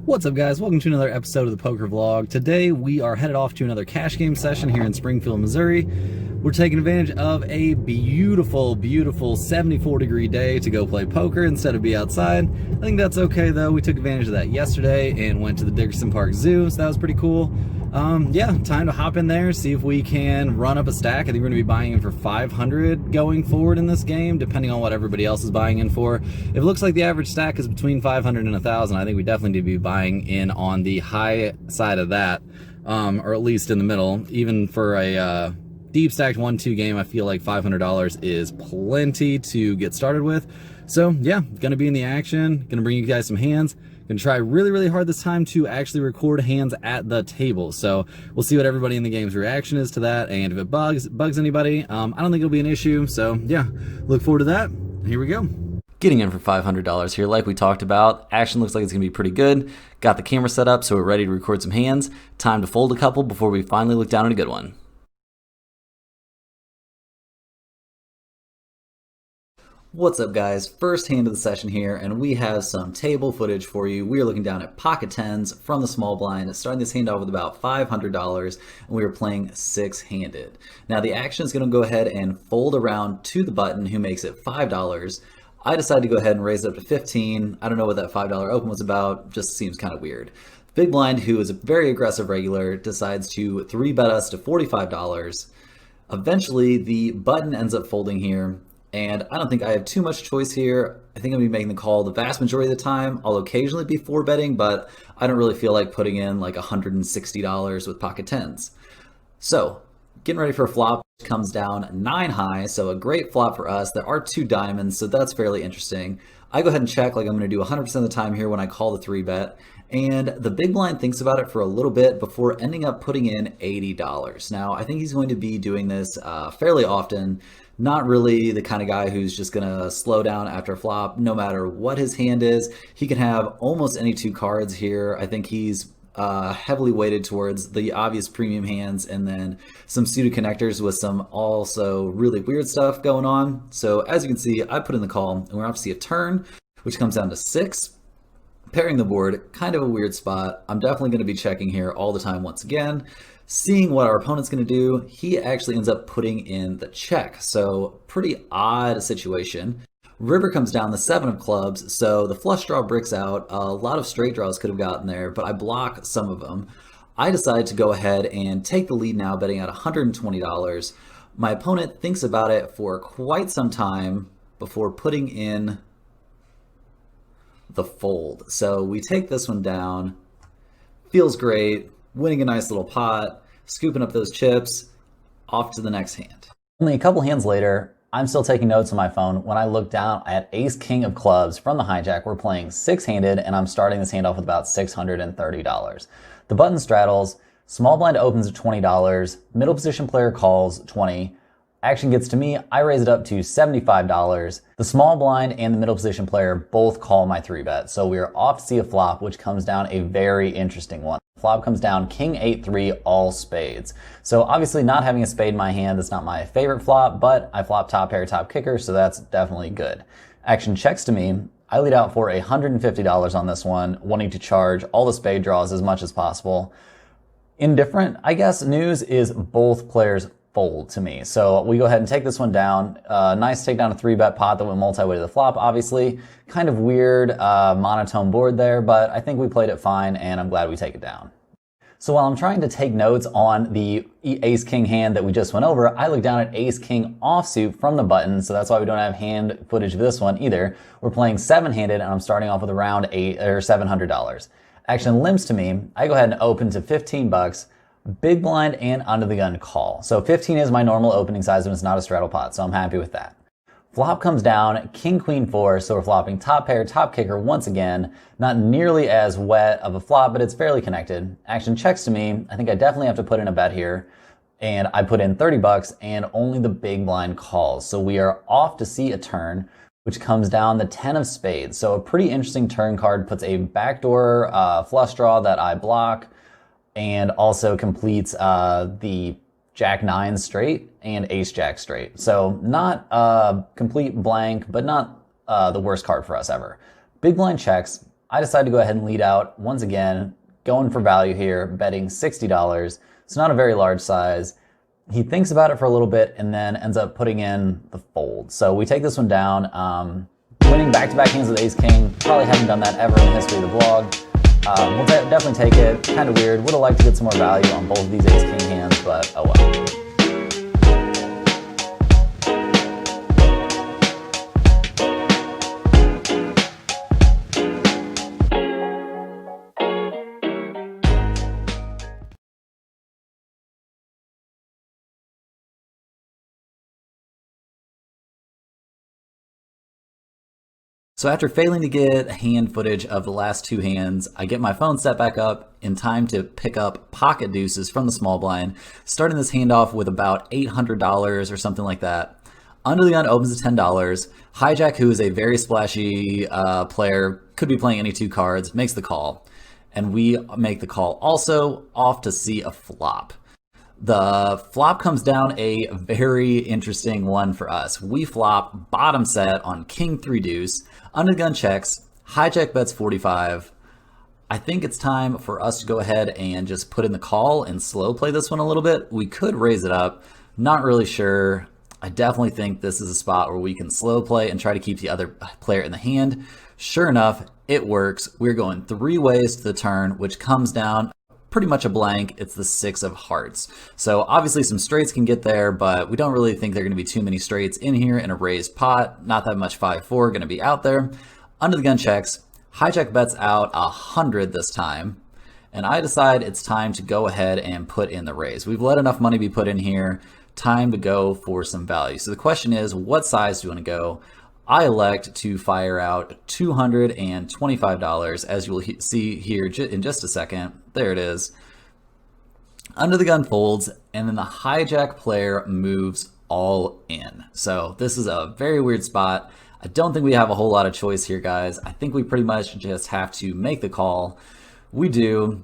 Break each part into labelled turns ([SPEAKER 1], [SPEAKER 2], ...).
[SPEAKER 1] What's up, guys? Welcome to another episode of the Poker Vlog. Today we are headed off to another cash game session here in Springfield, Missouri. We're taking advantage of a beautiful 74-degree day to go play poker instead of be outside. I think that's okay though. We took advantage of that yesterday and went to the Dickerson Park Zoo, so that was pretty cool. Yeah, time to hop in there, see if we can run up a stack. I think we're going to be buying in for 500 going forward in this game, depending on what everybody else is buying in for. If it looks like the average stack is between 500 and 1,000, I think we definitely need to be buying in on the high side of that, or at least in the middle. Even for a deep stacked 1-2 game, I feel like $500 is plenty to get started with. So yeah, gonna be in the action, gonna bring you guys some hands. Gonna try really hard this time to actually record hands at the table. So we'll see what everybody in the game's reaction is to that, and if it bugs anybody, I don't think it'll be an issue. So yeah, look forward to that. Here we go. Getting in for $500 here, like we talked about. Action looks like it's gonna be pretty good. Got the camera set up, so we're ready to record some hands. Time to fold a couple before we finally look down at a good one. What's up, guys? First hand of the session here, and we have some table footage for you. We are looking down at pocket tens from the small blind, starting this hand off with about $500, and we are playing six-handed. Now the action is going to go ahead and fold around to the button, who makes it $5. I decided to go ahead and raise it up to 15. I don't know what that $5 open was about, just seems kind of weird. Big blind, who is a very aggressive regular, decides to 3-bet us to $45. Eventually, the button ends up folding here, and I don't think I have too much choice here. I think I'm going to be making the call the vast majority of the time. I'll occasionally be 4-betting, but I don't really feel like putting in like $160 with pocket tens. So, getting ready for a flop. Comes down 9 high, so a great flop for us. There are 2 diamonds, so that's fairly interesting. I go ahead and check like I'm going to do 100% of the time here when I call the 3-bet. And the big blind thinks about it for a little bit before ending up putting in $80. Now, I think he's going to be doing this fairly often. Not really the kind of guy who's just going to slow down after a flop, no matter what his hand is. He can have almost any 2 cards here. I think he's heavily weighted towards the obvious premium hands and then some suited connectors with some also really weird stuff going on. So as you can see, I put in the call, and we're off to see a turn, which comes down to 6. Pairing the board, kind of a weird spot. I'm definitely going to be checking here all the time once again. Seeing what our opponent's going to do, he actually ends up putting in the check. So pretty odd situation. River comes down the 7 of clubs, so the flush draw bricks out. A lot of straight draws could have gotten there, but I block some of them. I decide to go ahead and take the lead now, betting at $120. My opponent thinks about it for quite some time before putting in the fold. So we take this one down. Feels great. Winning a nice little pot, scooping up those chips, off to the next hand. Only a couple hands later, I'm still taking notes on my phone when I look down at ace king of clubs from the hijack. We're playing 6-handed, and I'm starting this hand off with about $630. The button straddles, small blind opens at $20, middle position player calls 20. Action gets to me, I raise it up to $75. The small blind and the middle position player both call my 3-bet, so we are off to see a flop, which comes down a very interesting one. Flop comes down king 8-3 all spades. So obviously not having a spade in my hand, that's not my favorite flop, but I flop top pair, top kicker, so that's definitely good. Action checks to me. I lead out for $150 on this one, wanting to charge all the spade draws as much as possible. Indifferent, I guess, news is both players fold to me. So we go ahead and take this one down. Nice take down a 3-bet pot that went multi-way to the flop, obviously. Kind of weird monotone board there, but I think we played it fine, and I'm glad we take it down. So while I'm trying to take notes on the ace-king hand that we just went over, I look down at ace-king offsuit from the button, so that's why we don't have hand footage of this one either. We're playing 7-handed, and I'm starting off with around $700. Action limps to me. I go ahead and open to $15. Big blind and under the gun call. So 15 is my normal opening size, and it's not a straddle pot, so I'm happy with that. Flop comes down, king, queen, 4, so we're flopping top pair, top kicker once again. Not nearly as wet of a flop, but it's fairly connected. Action checks to me. I think I definitely have to put in a bet here. And I put in $30, and only the big blind calls. So we are off to see a turn, which comes down the 10 of spades. So a pretty interesting turn card, puts a backdoor flush draw that I block, and also completes the Jack 9 straight and Ace Jack straight. So not a complete blank, but not the worst card for us ever. Big blind checks. I decided to go ahead and lead out once again, going for value here, betting $60. It's not a very large size. He thinks about it for a little bit and then ends up putting in the fold. So we take this one down, winning back-to-back hands with ace king. Probably haven't done that ever in the history of the blog. We'll definitely take it. Kind of weird. Would have liked to get some more value on both of these ace king hands, but oh well. So after failing to get hand footage of the last two hands, I get my phone set back up in time to pick up pocket deuces from the small blind, starting this hand off with about $800 or something like that. Under the gun opens at $10. Hijack, who is a very splashy player, could be playing any two cards, makes the call. And we make the call also off to see a flop. The flop comes down a very interesting one for us. We flop bottom set on king 3 deuce. Under the gun checks. Hijack bets 45. I think it's time for us to go ahead and just put in the call and slow play this one a little bit. We could raise it up. Not really sure. I definitely think this is a spot where we can slow play and try to keep the other player in the hand. Sure enough, it works. We're going 3 ways to the turn, which comes down pretty much a blank. It's the 6 of hearts. So obviously some straights can get there, but we don't really think there are going to be too many straights in here in a raised pot. Not that much 5-4 going to be out there. Under the gun checks. Hijack bets out 100 this time. And I decide it's time to go ahead and put in the raise. We've let enough money be put in here. Time to go for some value. So the question is, what size do you want to go? I elect to fire out $225, as you will see here in just a second. There it is. Under the gun folds, and then the hijack player moves all in. So this is a very weird spot. I don't think we have a whole lot of choice here, guys. I think we pretty much just have to make the call. We do.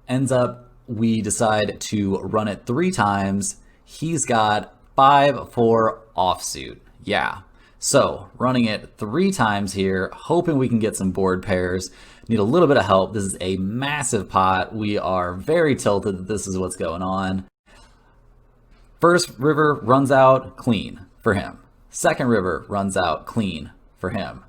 [SPEAKER 1] Ends up, we decide to run it 3 times. He's got 5-4 offsuit. Yeah. So running it 3 times here, hoping we can get some board pairs. Need a little bit of help. This is a massive pot. We are very tilted that this is what's going on. First river runs out clean for him. Second river runs out clean for him.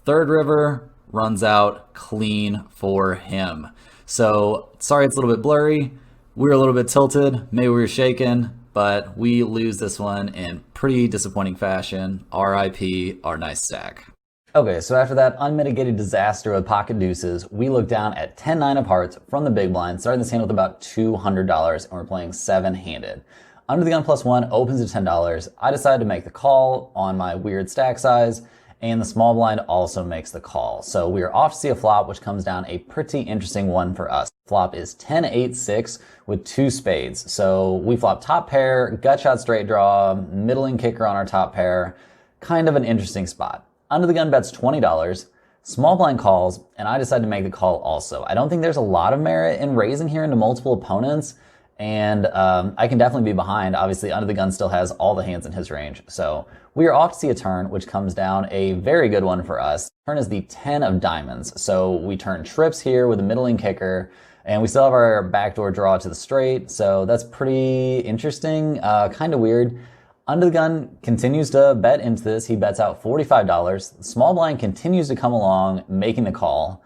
[SPEAKER 1] Third river runs out clean for him. So sorry it's a little bit blurry. We're a little bit tilted. Maybe we were shaking, but we lose this one in pretty disappointing fashion. RIP, our nice stack. Okay, so after that unmitigated disaster with pocket deuces, we look down at 10-9 of hearts from the big blind, starting this hand with about $200, and we're playing 7-handed. Under the gun +1 opens at $10. I decide to make the call on my weird stack size, and the small blind also makes the call. So we are off to see a flop, which comes down a pretty interesting one for us. Flop is 10-8-6 with 2 spades. So we flop top pair, gut shot straight draw, middling kicker on our top pair. Kind of an interesting spot. Under the gun bets $20. Small blind calls, and I decide to make the call also. I don't think there's a lot of merit in raising here into multiple opponents, and I can definitely be behind. Obviously, under the gun still has all the hands in his range. So we are off to see a turn, which comes down a very good one for us. Turn is the 10 of diamonds. So we turn trips here with a middling kicker, and we still have our backdoor draw to the straight. So that's pretty interesting, kind of weird. Under the gun continues to bet into this. He bets out $45. The small blind continues to come along, making the call.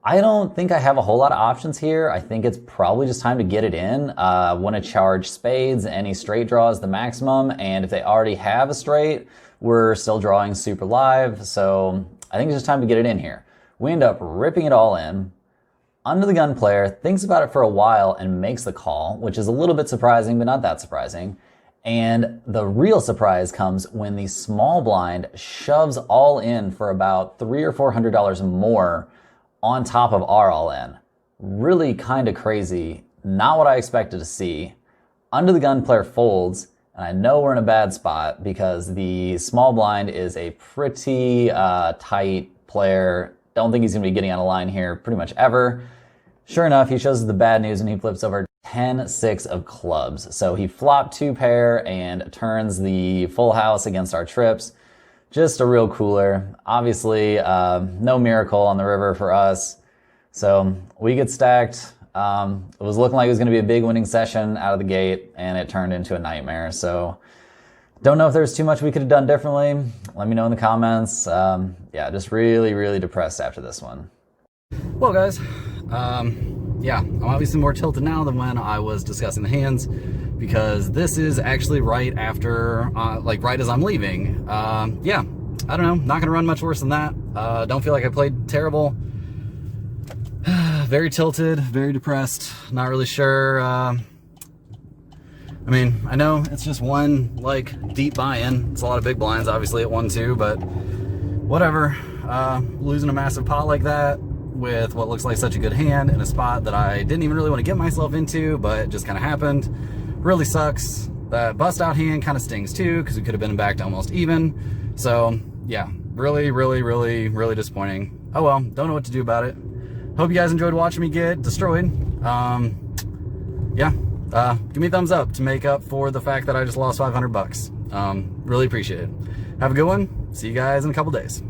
[SPEAKER 1] I don't think I have a whole lot of options here. I think it's probably just time to get it in. Want to charge spades, any straight draw is the maximum, and if they already have a straight, we're still drawing super live, so I think it's just time to get it in here. We end up ripping it all in. Under the gun player thinks about it for a while and makes the call, which is a little bit surprising, but not that surprising. And the real surprise comes when the small blind shoves all in for about $300 or $400 more on top of our all in. Really kind of crazy. Not what I expected to see. Under the gun player folds, and I know we're in a bad spot because the small blind is a pretty tight player. Don't think he's going to be getting on a line here pretty much ever. Sure enough, he shows us the bad news and he flips over 10-6 of clubs. So he flopped 2 pair and turns the full house against our trips. Just a real cooler. Obviously, no miracle on the river for us. So we get stacked. It was looking like it was going to be a big winning session out of the gate, and it turned into a nightmare. So don't know if there's too much we could have done differently. Let me know in the comments. Yeah, just really, really depressed after this one. Well, guys, yeah, I'm obviously more tilted now than when I was discussing the hands, because this is actually right after, like right as I'm leaving. Yeah, I don't know, not gonna run much worse than that. Don't feel like I played terrible. Very tilted, very depressed, not really sure. I mean, I know it's just one like deep buy-in. It's a lot of big blinds obviously at 1-2, but whatever. Losing a massive pot like that with what looks like such a good hand in a spot that I didn't even really want to get myself into, but it just kind of happened, really sucks. That bust out hand kind of stings too, because we could have been back to almost even. So yeah, really, really, really, really disappointing. Oh well, don't know what to do about it. Hope you guys enjoyed watching me get destroyed. Yeah, give me a thumbs up to make up for the fact that I just lost 500 bucks. Really appreciate it. Have a good one. See you guys in a couple days.